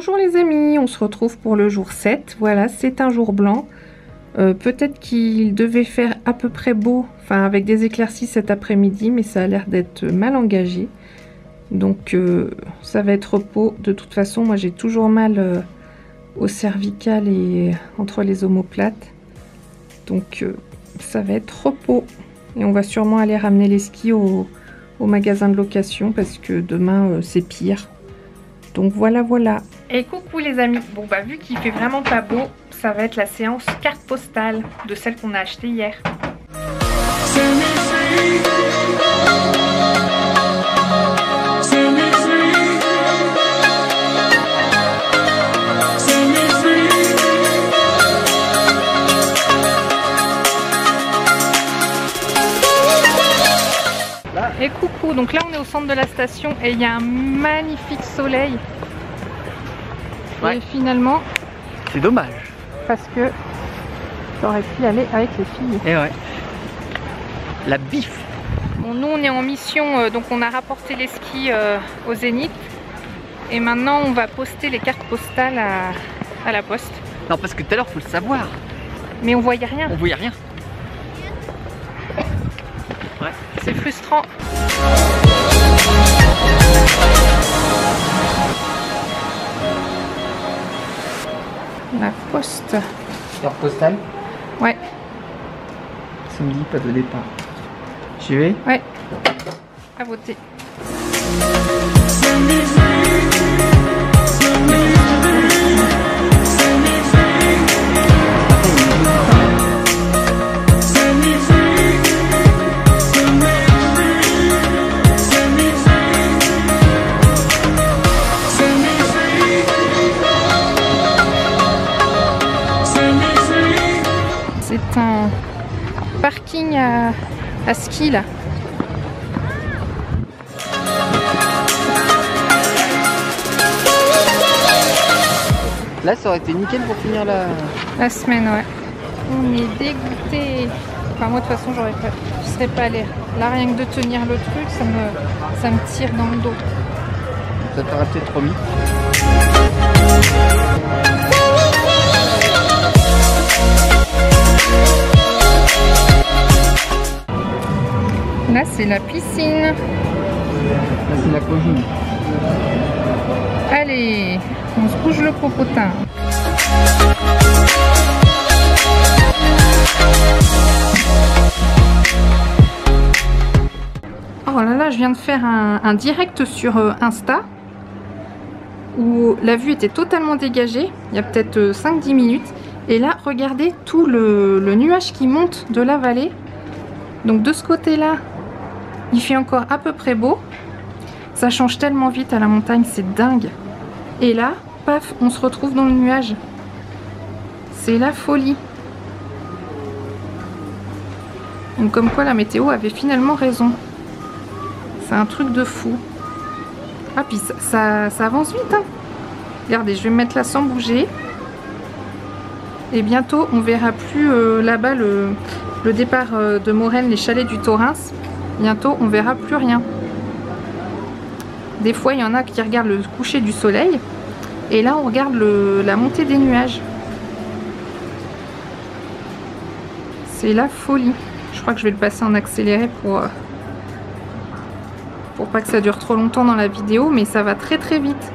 Bonjour les amis, on se retrouve pour le jour 7. Voilà, c'est un jour blanc. Peut-être qu'il devait faire à peu près beau, enfin avec des éclaircies cet après-midi, mais ça a l'air d'être mal engagé. Donc ça va être repos. De toute façon, moi j'ai toujours mal au cervical et entre les omoplates. Donc ça va être repos. Et on va sûrement aller ramener les skis au magasin de location parce que demain c'est pire. Donc voilà. Et coucou les amis. Bon bah vu qu'il fait vraiment pas beau, ça va être la séance carte postale de celle qu'on a achetée hier. Et coucou, donc là on est au centre de la station et il y a un magnifique soleil. Ouais. Et finalement, c'est dommage. Parce que j'aurais pu y aller avec les filles. Et ouais. La bif. Bon, nous on est en mission, donc on a rapporté les skis au Zénith. Et maintenant on va poster les cartes postales à la poste. Non, parce que tout à l'heure faut le savoir. Mais on voyait rien. On voyait rien. Ouais. C'est frustrant. La poste. Carte postale. Ouais. Samedi, pas de départ. J'y vais. Ouais. À voter. C'est un parking à ski là. Là ça aurait été nickel pour finir la semaine, ouais. On est dégoûté. Enfin moi de toute façon je serais pas allée. Là rien que de tenir le truc, ça me tire dans le dos. Ça t'aurait peut-être remis. Là c'est la piscine. Là c'est la cuisine. Allez, on se bouge le popotin. Oh là là, je viens de faire un direct sur Insta où la vue était totalement dégagée, il y a peut-être 5-10 minutes. Et là, regardez tout le nuage qui monte de la vallée. Donc de ce côté-là, il fait encore à peu près beau. Ça change tellement vite à la montagne, c'est dingue. Et là, paf, on se retrouve dans le nuage. C'est la folie. Donc comme quoi la météo avait finalement raison. C'est un truc de fou. Ah puis ça avance vite hein. Regardez, je vais me mettre là sans bouger. Et bientôt on verra plus là-bas le départ de Maurenne, les chalets du Thorins. Bientôt on verra plus rien. Des fois il y en a qui regardent le coucher du soleil. Et là on regarde la montée des nuages. C'est la folie. Je crois que je vais le passer en accéléré pour pas que ça dure trop longtemps dans la vidéo, mais ça va très très vite.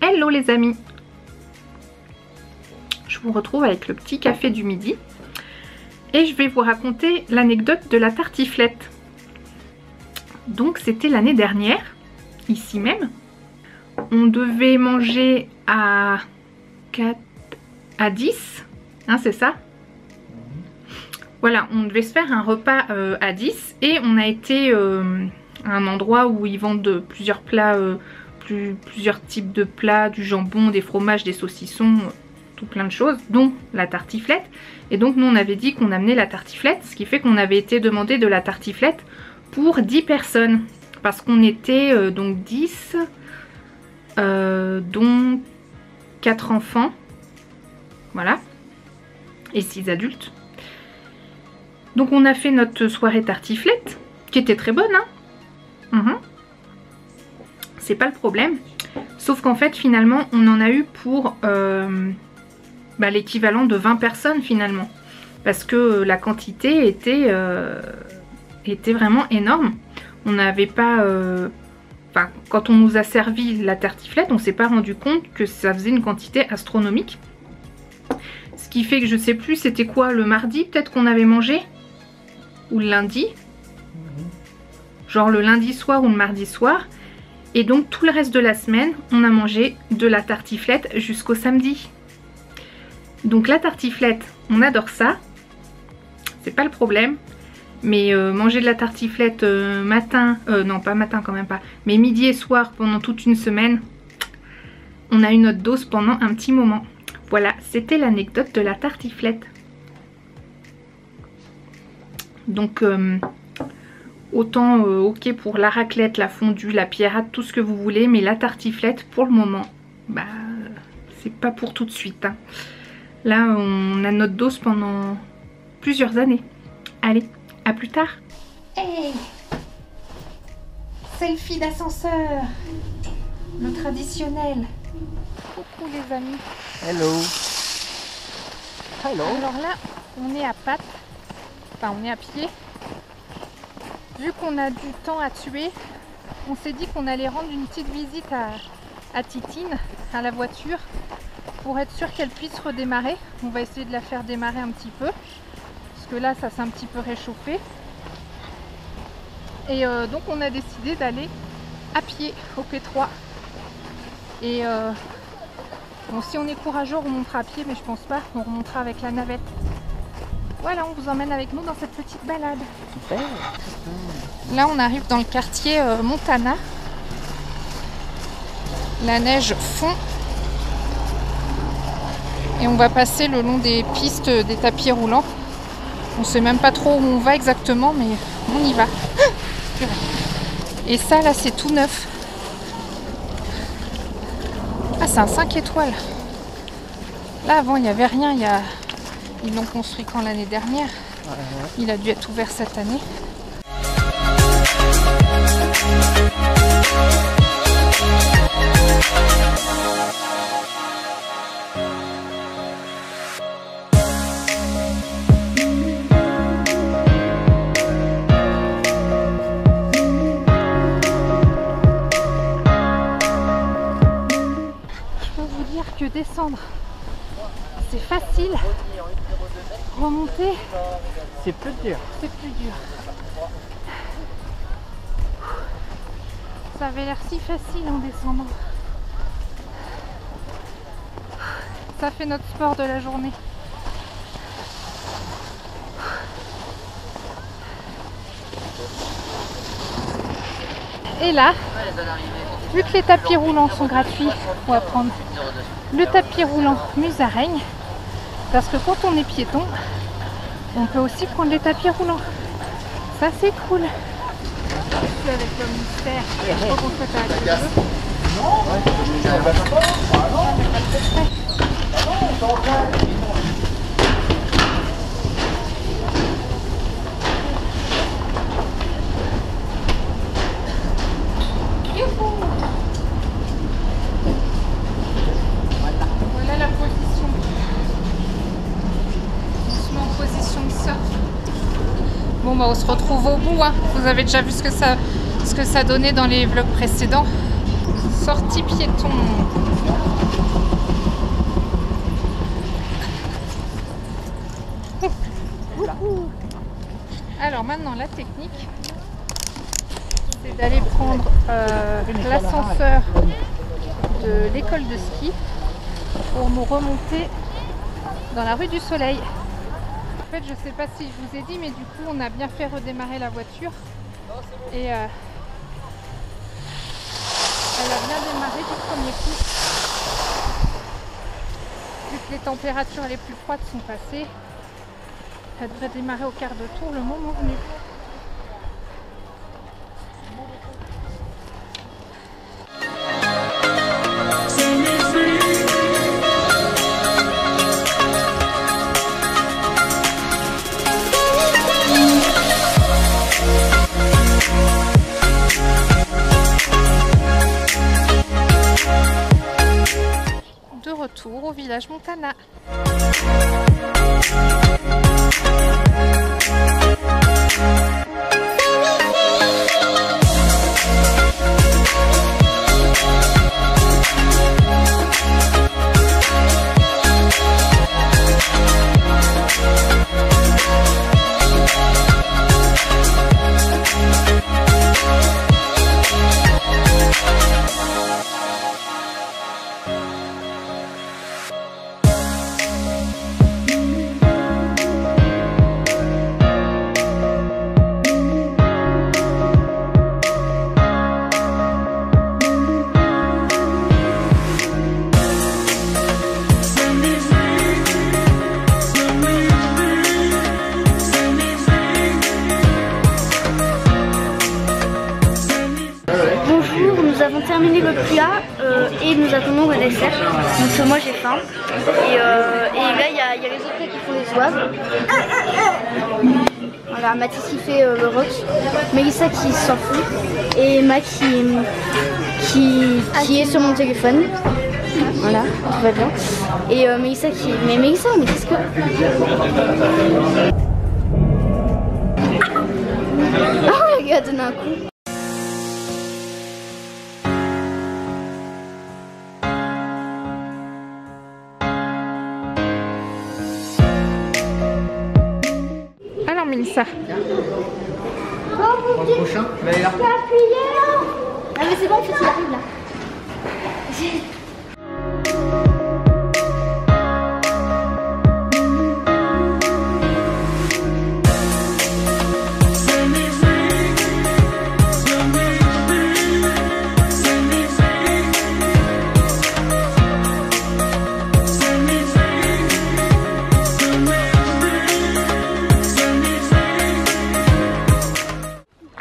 Hello les amis, je vous retrouve avec le petit café du midi et je vais vous raconter l'anecdote de la tartiflette. Donc c'était l'année dernière, ici même. On devait manger à 10, hein, c'est ça? Voilà, on devait se faire un repas à 10 et on a été à un endroit où ils vendent plusieurs plats, plusieurs types de plats, du jambon, des fromages, des saucissons, tout plein de choses, dont la tartiflette. Et donc nous on avait dit qu'on amenait la tartiflette, ce qui fait qu'on avait été demandé de la tartiflette pour 10 personnes. Parce qu'on était donc 10... dont 4 enfants, voilà, et 6 adultes. Donc on a fait notre soirée tartiflette, qui était très bonne, hein. C'est pas le problème. Sauf qu'en fait, finalement, on en a eu pour l'équivalent de 20 personnes, finalement. Parce que la quantité était vraiment énorme. On n'avait pas... quand on nous a servi la tartiflette, on s'est pas rendu compte que ça faisait une quantité astronomique. Ce qui fait que je sais plus, c'était quoi, le mardi peut-être qu'on avait mangé? Ou le lundi? Genre le lundi soir ou le mardi soir. Et donc tout le reste de la semaine, on a mangé de la tartiflette jusqu'au samedi. Donc la tartiflette, on adore ça. C'est pas le problème. Mais manger de la tartiflette matin, non pas matin quand même pas, mais midi et soir pendant toute une semaine, on a eu notre dose pendant un petit moment. Voilà, c'était l'anecdote de la tartiflette. Donc autant ok pour la raclette, la fondue, la pierrade, tout ce que vous voulez, mais la tartiflette pour le moment, c'est pas pour tout de suite, hein. Là on a notre dose pendant plusieurs années. Allez, à plus tard. Hey, selfie d'ascenseur, le traditionnel. Coucou les amis. Hello. Hello. Alors là, on est à pattes, enfin on est à pied. Vu qu'on a du temps à tuer, on s'est dit qu'on allait rendre une petite visite à Titine, à la voiture, pour être sûr qu'elle puisse redémarrer. On va essayer de la faire démarrer un petit peu. Parce que là ça s'est un petit peu réchauffé et donc on a décidé d'aller à pied au P3 et bon, si on est courageux on remontera à pied, mais je pense pas, on remontera avec la navette. Voilà, on vous emmène avec nous dans cette petite balade. Super. Là on arrive dans le quartier Montana, la neige fond et on va passer le long des pistes des tapis roulants. On sait même pas trop où on va exactement, mais on y va. Et ça là c'est tout neuf. Ah, c'est un 5 étoiles. Là avant il n'y avait rien, ils l'ont construit quand l'année dernière. Il a dû être ouvert cette année. Que descendre c'est facile, remonter c'est plus dur. C'est plus dur. Ça avait l'air si facile en descendant. Ça fait notre sport de la journée. Et là, vu que les tapis roulants sont gratuits, on va prendre le tapis roulant musaraigne, parce que quand on est piéton, on peut aussi prendre les tapis roulants. Ça c'est cool. Avec le mystère, je crois qu'on fait à voilà la position. On se met en position de surf. Bon bah on se retrouve au bout, hein. Vous avez déjà vu ce que ça donnait dans les vlogs précédents. Sortie piéton. Alors maintenant la technique, c'est d'aller prendre l'ascenseur de l'école de ski pour nous remonter dans la rue du Soleil. En fait, je sais pas si je vous ai dit, mais du coup on a bien fait redémarrer la voiture et elle a bien démarré du premier coup. Vu que les températures les plus froides sont passées, elle devrait démarrer au quart de tour le moment venu. retour au village Montana. Bonjour, nous avons terminé le plat et nous attendons le dessert. Donc moi j'ai faim. Et là il y a les autres qui font les zouaves. Voilà, Mathis il fait le rock, Mélissa qui s'en fout et Mac qui est sur mon téléphone. Voilà, tout va bien. Et Mélissa qui... Mais Mélissa, mais qu'est-ce que... Oh, le gars a donné un coup. Alors Mélissa. Oh mon Dieu, prochain, là, il est là. t'as appuyé là. Ah mais c'est bon, en fait il arrive là.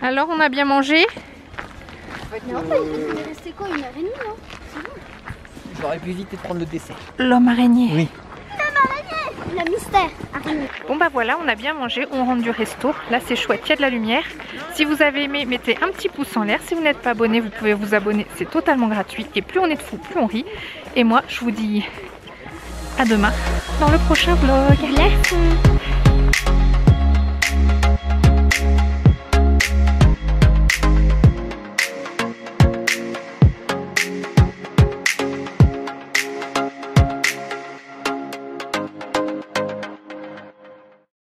Alors on a bien mangé? Mais en fait, il est resté quoi, 1h30 non? C'est bon. J'aurais pu éviter de prendre le dessert. L'homme araignée. Oui. La mystère araignée. Bon bah voilà, on a bien mangé, on rentre du resto. Là c'est chouette, il y a de la lumière. Si vous avez aimé, mettez un petit pouce en l'air. Si vous n'êtes pas abonné, vous pouvez vous abonner, c'est totalement gratuit. Et plus on est de fous, plus on rit. Et moi, je vous dis à demain dans le prochain vlog. Merci.